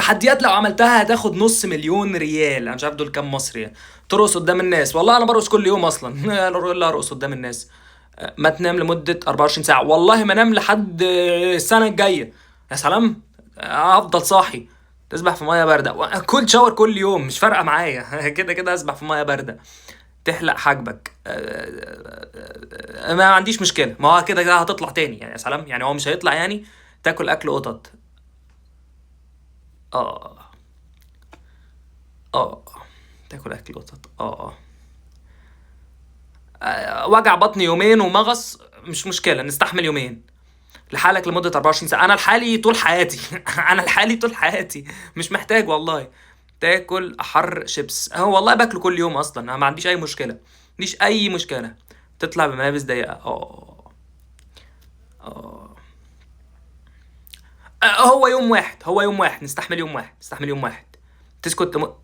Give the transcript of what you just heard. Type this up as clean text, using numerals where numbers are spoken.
تحديات لو عملتها هتاخد نص مليون ريال، انا مش عارف دول كام مصري يعني. ترقص قدام الناس، والله انا برقص كل يوم اصلا. لا ارقص قدام الناس. ما تنام لمدة 24 ساعة، والله ما انام لحد السنة الجاية. يا سلام. افضل صاحي. تسبح في ميه باردة، كل شاور كل يوم مش فارقة معايا. كده كده اسبح في ميه باردة. تحلق حاجبك، ما عنديش مشكلة، ما هو كده كده هتطلع تاني يعني. يا سلام، يعني هو مش هيطلع يعني. تاكل اكل قطط. اه. اه. تاكل اكل قطط. وجع بطن يومين ومغص مش مشكلة، نستحمل يومين. لحالك لمدة 24 ساعة، أنا لحالي طول حياتي. أنا لحالي طول حياتي. مش محتاج والله. تاكل أحر شيبس، هو والله باكله كل يوم أصلا، أنا ما عنديش أي مشكلة. ما عنديش أي مشكلة. تطلع بملابس ضيقة. اه. هو يوم واحد، هو يوم واحد، نستحمل يوم واحد، نستحمل يوم واحد. تسكت